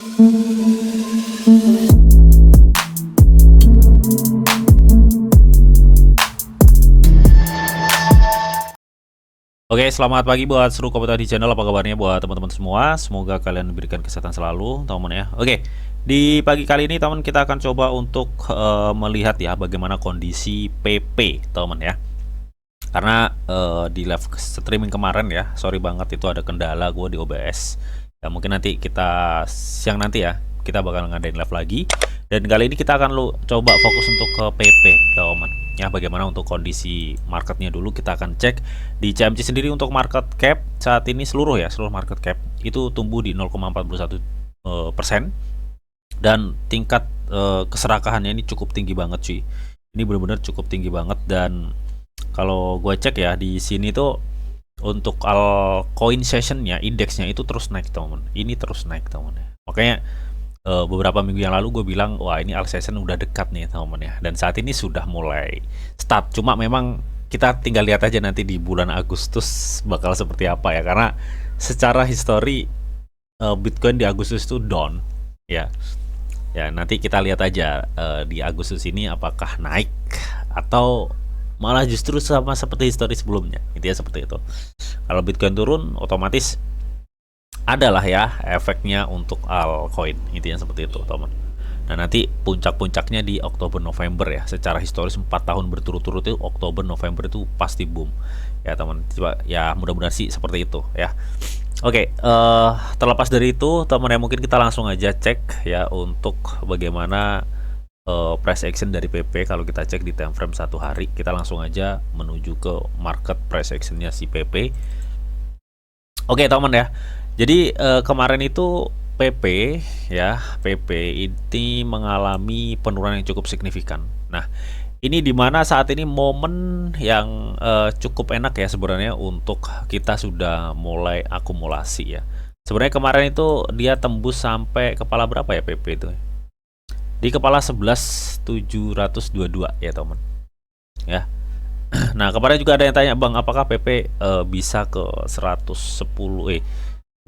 Oke, selamat pagi buat seluruh komunitas di channel. Apa kabarnya buat teman-teman semua? Semoga kalian diberikan kesehatan selalu, teman ya. Oke, di pagi kali ini teman kita akan coba untuk melihat ya bagaimana kondisi PP, teman ya. Karena di live streaming kemarin ya, sorry banget itu ada kendala gue di OBS. Ya mungkin nanti kita siang nanti ya, kita bakal ngadain live lagi. Dan kali ini kita akan coba fokus untuk ke PP, teman. Ya, bagaimana untuk kondisi marketnya dulu kita akan cek di CMC sendiri. Untuk market cap saat ini seluruh market cap itu tumbuh di 0,41%, dan tingkat keserakahannya ini cukup tinggi banget cuy. Ini benar-benar cukup tinggi banget, dan kalau gue cek ya di sini tuh untuk altcoin sessionnya, indeksnya itu terus naik teman. Ini terus naik teman ya. Makanya beberapa minggu yang lalu gue bilang wah ini alt session udah dekat nih teman-teman ya, dan saat ini sudah mulai start. Cuma memang kita tinggal lihat aja nanti di bulan Agustus bakal seperti apa ya, karena secara histori Bitcoin di Agustus itu down ya. Ya nanti kita lihat aja di Agustus ini apakah naik atau malah justru sama seperti histori sebelumnya, intinya seperti itu. Kalau Bitcoin turun otomatis adalah ya efeknya untuk altcoin, intinya seperti itu teman. Nah nanti puncak-puncaknya di Oktober November ya, secara historis 4 tahun berturut-turut itu Oktober November itu pasti boom ya teman. Coba ya mudah-mudahan sih seperti itu ya. Oke, terlepas dari itu teman ya, mungkin kita langsung aja cek ya untuk bagaimana price action dari PP. Kalau kita cek di time frame 1 hari, kita langsung aja menuju ke market price actionnya si PP. Oke teman ya, jadi kemarin itu PP ya, PP ini mengalami penurunan yang cukup signifikan. Nah ini dimana saat ini momen yang cukup enak ya sebenarnya untuk kita sudah mulai akumulasi ya. Sebenarnya kemarin itu dia tembus sampai kepala berapa ya PP itu? Di kepala 11.722 ya teman ya. Nah kemarin juga ada yang tanya, bang apakah PP bisa ke 110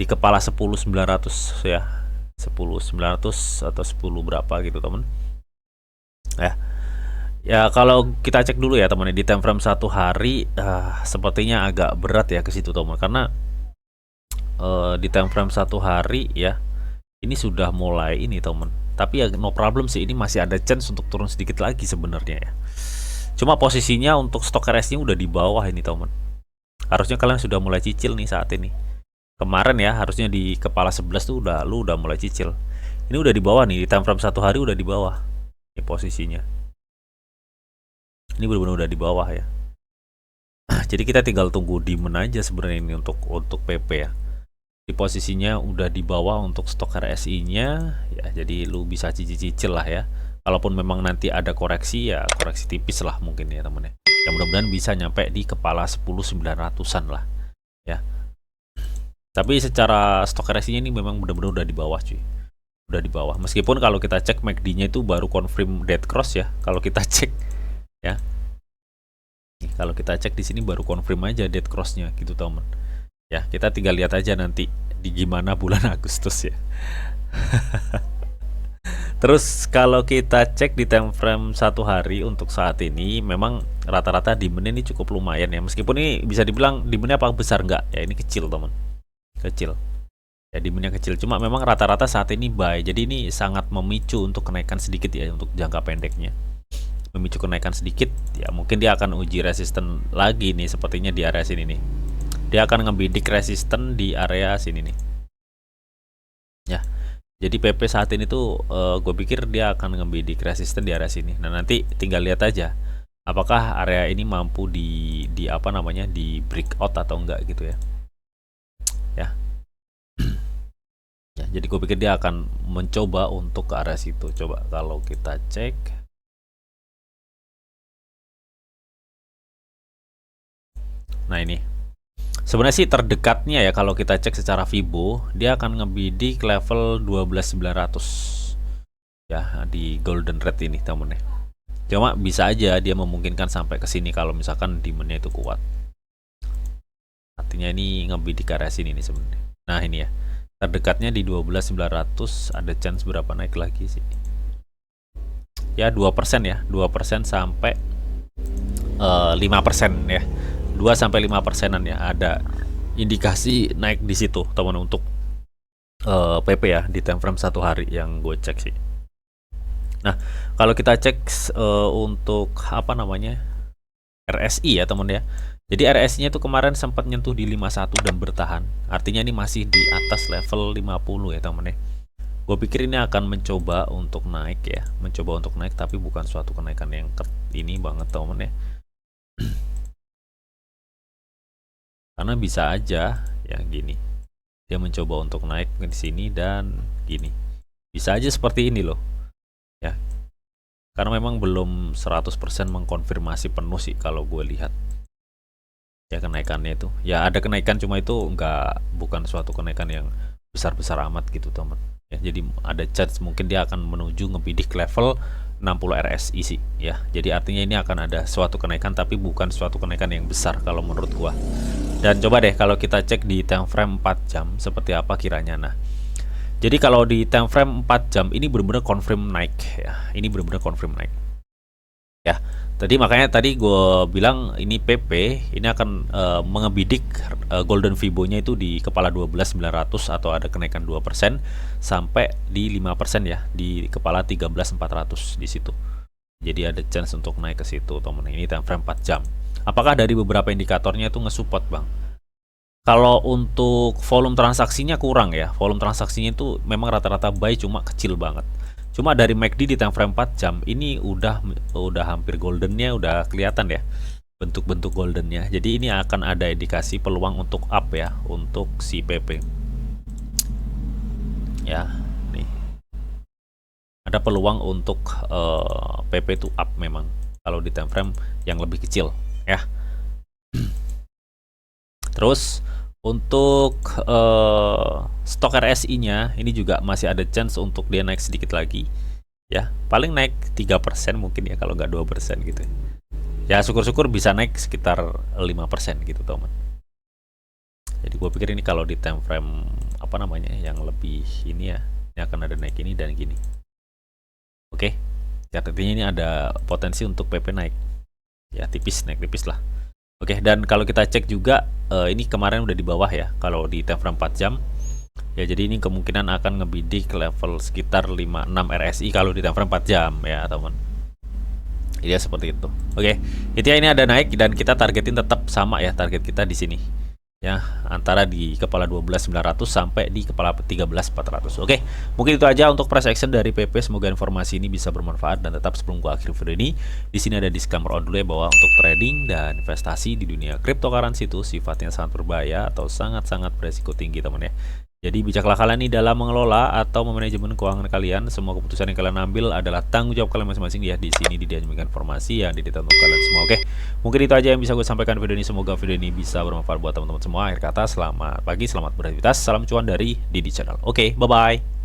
di kepala 10.900 ya, 10.900 atau 10 berapa gitu teman ya. Ya kalau kita cek dulu ya teman, di time frame 1 hari sepertinya agak berat ya ke situ teman, karena di time frame 1 hari ya ini sudah mulai ini teman. Tapi ya no problem sih, ini masih ada chance untuk turun sedikit lagi sebenarnya ya. Cuma posisinya untuk stok RS-nya udah di bawah ini teman. Harusnya kalian sudah mulai cicil nih saat ini. Kemarin ya harusnya di kepala 11 tuh lu udah mulai cicil. Ini udah di bawah nih, di time frame 1 hari udah di bawah. Ini posisinya. Ini benar-benar udah di bawah ya. Jadi kita tinggal tunggu demand aja sebenarnya ini untuk PP ya. Di posisinya udah di bawah untuk stok RSI-nya ya, jadi lu bisa cicil-cicil lah ya. Kalaupun memang nanti ada koreksi ya koreksi tipis lah mungkin ya temen ya. Yang mudah-mudahan bisa nyampe di kepala 10.900-an lah ya. Tapi secara stok RSI-nya ini memang benar-benar udah di bawah cuy. Udah di bawah. Meskipun kalau kita cek MACD-nya itu baru confirm dead cross ya. Kalau kita cek ya. Kalau kita cek di sini baru confirm aja dead cross-nya gitu teman. Ya, kita tinggal lihat aja nanti di gimana bulan Agustus ya. Terus kalau kita cek di time frame 1 hari untuk saat ini, memang rata-rata demand ini cukup lumayan ya. Meskipun ini bisa dibilang demandnya apa besar enggak ya, ini kecil teman, kecil ya, demandnya kecil. Cuma memang rata-rata saat ini buy, jadi ini sangat memicu untuk kenaikan sedikit ya untuk jangka pendeknya. Memicu kenaikan sedikit ya, mungkin dia akan uji resisten lagi nih sepertinya di area sini nih. Dia akan ngebidik resisten di area sini nih ya. Jadi PP saat ini tuh gue pikir dia akan ngebidik resisten di area sini. Nah nanti tinggal lihat aja apakah area ini mampu di apa namanya di breakout atau enggak gitu ya. Ya. Ya, jadi gue pikir dia akan mencoba untuk ke arah situ. Coba kalau kita cek. Nah ini. Sebenarnya sih terdekatnya ya kalau kita cek secara Fibo, dia akan ngebidik level 12.900 ya di golden red ini temennya. Cuma bisa aja dia memungkinkan sampai ke sini kalau misalkan demandnya itu kuat. Artinya ini ngebidik ke arah sini nih sebenarnya. Nah ini ya. Terdekatnya di 12.900, ada chance berapa naik lagi sih? Ya 2% ya, 2% sampai 5% ya. 2 sampai 5%-an ya, ada indikasi naik di situ, teman, untuk PP ya di time frame 1 hari yang gue cek sih. Nah, kalau kita cek untuk apa namanya? RSI ya, teman ya. Jadi RSI-nya itu kemarin sempat nyentuh di 51 dan bertahan. Artinya ini masih di atas level 50 ya, teman ya. Gue pikir ini akan mencoba untuk naik ya, mencoba untuk naik, tapi bukan suatu kenaikan yang ini banget, teman ya. Karena bisa aja ya gini, dia mencoba untuk naik di sini dan gini, bisa aja seperti ini loh ya, karena memang belum 100% mengkonfirmasi penuh sih kalau gue lihat ya kenaikannya itu. Ya ada kenaikan, cuma itu bukan suatu kenaikan yang besar-besar amat gitu, teman ya. Jadi ada chance mungkin dia akan menuju ngebidik level 60 RSI sih ya. Jadi artinya ini akan ada suatu kenaikan, tapi bukan suatu kenaikan yang besar kalau menurut gua. Dan coba deh kalau kita cek di time frame 4 jam seperti apa kiranya. Nah, jadi kalau di time frame 4 jam ini benar-benar confirm naik ya. Ini benar-benar confirm naik. Ya, makanya tadi gue bilang ini PP ini akan mengebidik golden Fibo-nya itu di kepala 12.900 atau ada kenaikan 2% sampai di 5% ya di kepala 13.400 di situ. Jadi ada chance untuk naik ke situ, teman. Ini time frame 4 jam. Apakah dari beberapa indikatornya itu nge-support, Bang? Kalau untuk volume transaksinya kurang ya. Volume transaksinya itu memang rata-rata buy, cuma kecil banget. Cuma dari MACD di time frame 4 jam ini udah hampir goldennya udah kelihatan ya, bentuk-bentuk goldennya. Jadi ini akan ada indikasi peluang untuk up ya untuk si PP. Ya, nih. Ada peluang untuk PP itu up memang kalau di time frame yang lebih kecil ya. Terus untuk stok RSI-nya ini juga masih ada chance untuk dia naik sedikit lagi ya, paling naik 3% mungkin ya, kalau nggak 2% gitu ya. Syukur-syukur bisa naik sekitar 5% gitu, teman. Jadi gue pikir ini kalau di time frame apa namanya yang lebih ini ya, ini akan ada naik ini dan gini. Oke, ya artinya ini ada potensi untuk PP naik ya, tipis, naik tipis lah. Oke, dan kalau kita cek juga ini kemarin udah di bawah ya kalau di time frame 4 jam. Ya, jadi ini kemungkinan akan ngebidik level sekitar 56 RSI kalau di time frame 4 jam ya, teman. Iya seperti itu. Oke, itu ya, ini ada naik dan kita targetin tetap sama ya, target kita di sini. Ya, antara di kepala 12.900 sampai di kepala 13.400. Oke, mungkin itu aja untuk price action dari PP. Semoga informasi ini bisa bermanfaat, dan tetap sebelum gua akhir video ini, di sini ada disclaimer on dulu ya, bahwa untuk trading dan investasi di dunia cryptocurrency itu sifatnya sangat berbahaya atau sangat-sangat beresiko tinggi, teman ya. Jadi bijaklah kalian nih dalam mengelola atau memanajemen keuangan kalian. Semua keputusan yang kalian ambil adalah tanggung jawab kalian masing-masing ya. Di sini dijamin informasi yang didetail untuk kalian semua. Oke, mungkin itu aja yang bisa gue sampaikan video ini. Semoga video ini bisa bermanfaat buat teman-teman semua. Akhir kata, selamat pagi, selamat beraktivitas, salam cuan dari Didi Channel. Oke, bye-bye.